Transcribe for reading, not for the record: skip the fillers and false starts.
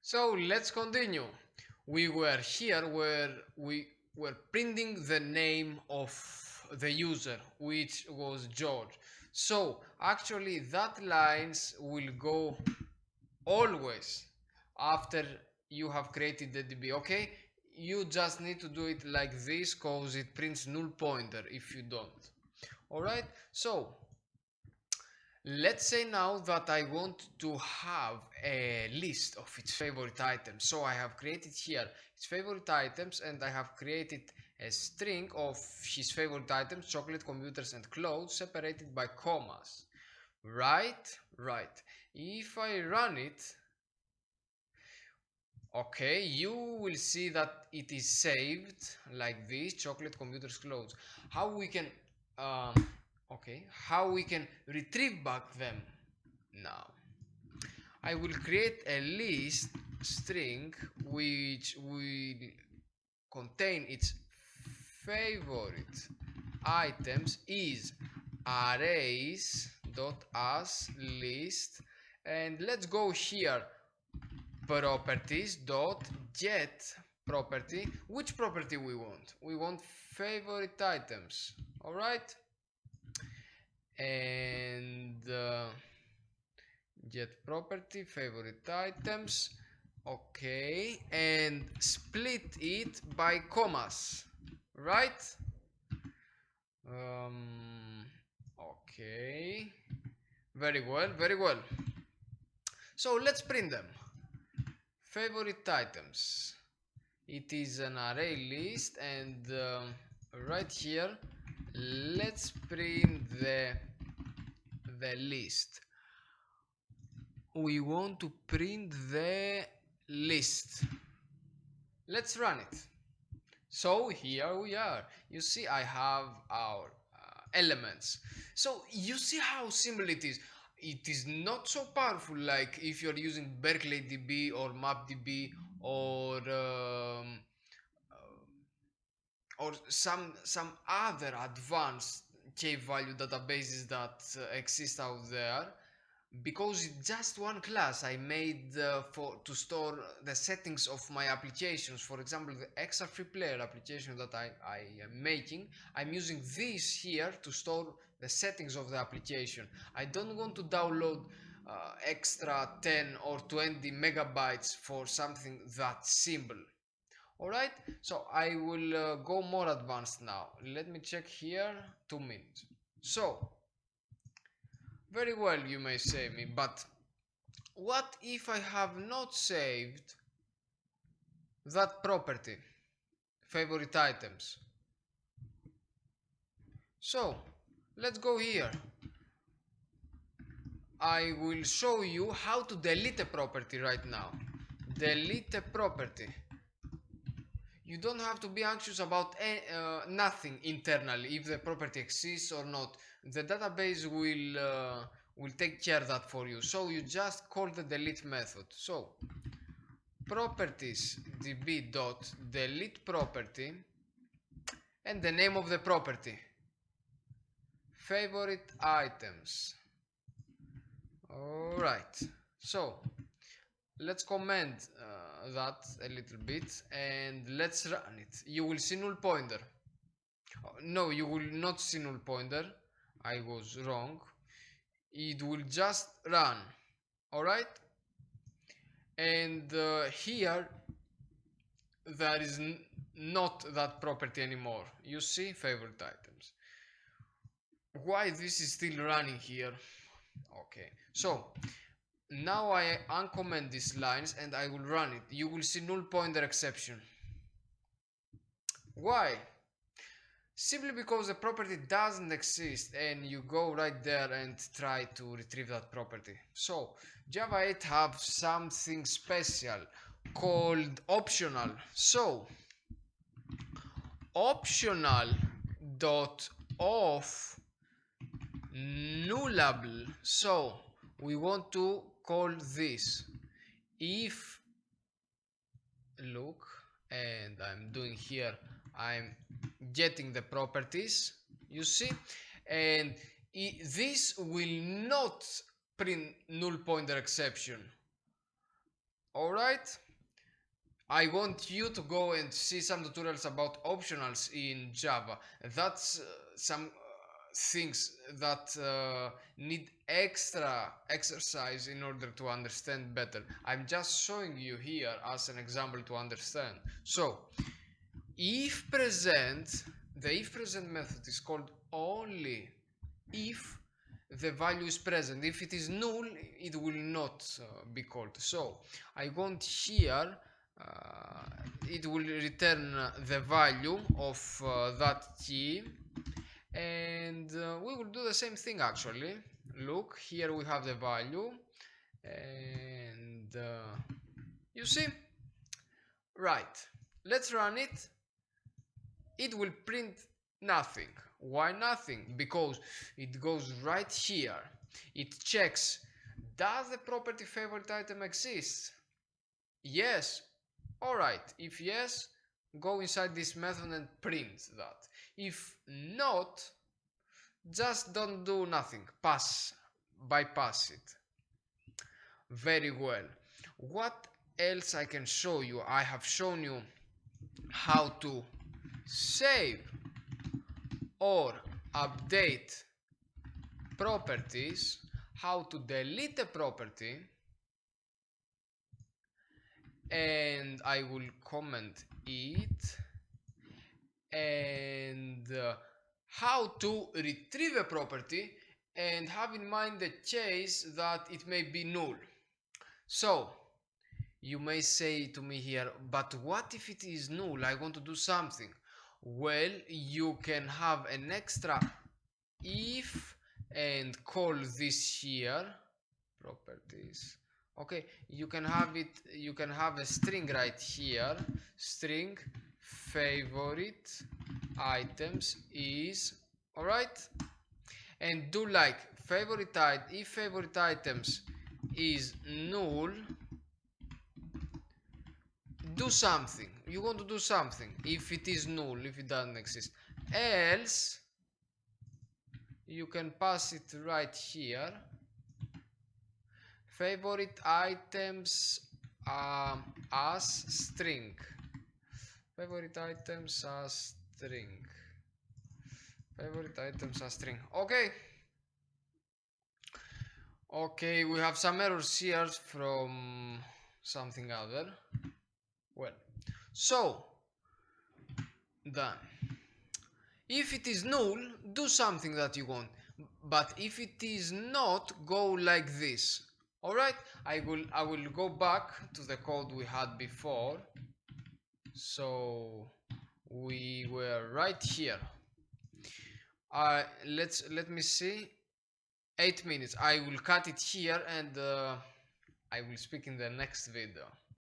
So let's continue. We were here where we were printing the name of the user, which was George. So actually that lines will go always after you have created the DB. Okay, you just need to do it like this because it prints null pointer if you don't. All right, so let's say now that I want to have a list of its favorite items. So I have created here its favorite items, and I have created a string of his favorite items: chocolate, computers and clothes, separated by commas. Right. If I run it, okay, you will see that it is saved like this: chocolate, computers, clothes. How we can how we can retrieve back them now? I will create a list string which will contain its favorite items is arrays dot as list, and let's go here, properties dot get property. Which property we want? We want favorite items. All right, and get property favorite items. Okay, and split it by commas, right? Okay, very well. So let's print them. Favorite items, it is an array list, and right here let's print the list. We want to print the list. Let's run it. So here we are. You see, I have our elements. So you see how simple it is. It is not so powerful like if you're using Berkeley DB or MapDB or some other advanced key value databases that exist out there, because it's just one class I made for to store the settings of my applications. For example, the extra free player application that I am making, I'm using this here to store the settings of the application. I don't want to download extra 10 or 20 megabytes for something that simple. Alright, so I will go more advanced now. Let me check here, 2 minutes. So very well, you may say me, but what if I have not saved that property, favorite items? So let's go here. I will show you how to delete a property right now. Delete a property. You don't have to be anxious about nothing internally, if the property exists or not. The database will take care of that for you. So you just call the delete method. So PropertiesDb dot delete property, and the name of the property, favorite items. All right. So let's comment that a little bit and let's run it. You will see null pointer. No, you will not see null pointer. I was wrong. It will just run. All right. And here there is not that property anymore. You see, favorite items. Why this is still running here? Okay, so now I uncomment these lines and I will run it. You will see null pointer exception. Why? Simply because the property doesn't exist and you go right there and try to retrieve that property. So Java 8 have something special called optional. So optional dot off nullable. So we want to call this if, look, and I'm doing here, I'm getting the properties, you see, and this will not print null pointer exception. Alright, I want you to go and see some tutorials about optionals in Java. That's some things that need extra exercise in order to understand better. I'm just showing you here as an example to understand. So, if present, the if present method is called only if the value is present. If it is null, it will not be called. So I want here it will return the value of that key, and we will do the same thing actually. Look, here we have the value, and you see, right, let's run it. It will print nothing. Why nothing? Because it goes right here. It checks, does the property favorite item exist? Yes. Alright, if yes, go inside this method and print that. If not, just don't do nothing. Bypass it. Very well. What else I can show you? I have shown you how to save or update properties, how to delete a property, and I will comment it, and how to retrieve a property and have in mind the case that it may be null. So you may say to me here, but what if it is null? I want to do something. Well, you can have an extra if and call this here properties. Okay, you can have it, you can have a string right here, string favorite items is, all right, and do like if favorite items is null, do something. You want to do something if it is null, if it doesn't exist. Else you can pass it right here, favorite items as string, favorite items as string, favorite items as string. Okay, we have some errors here from something other. Well, so done. If it is null, do something that you want, but if it is not, go like this. Alright, I will go back to the code we had before. So we were right here. Let me see. 8 minutes. I will cut it here, and I will speak in the next video.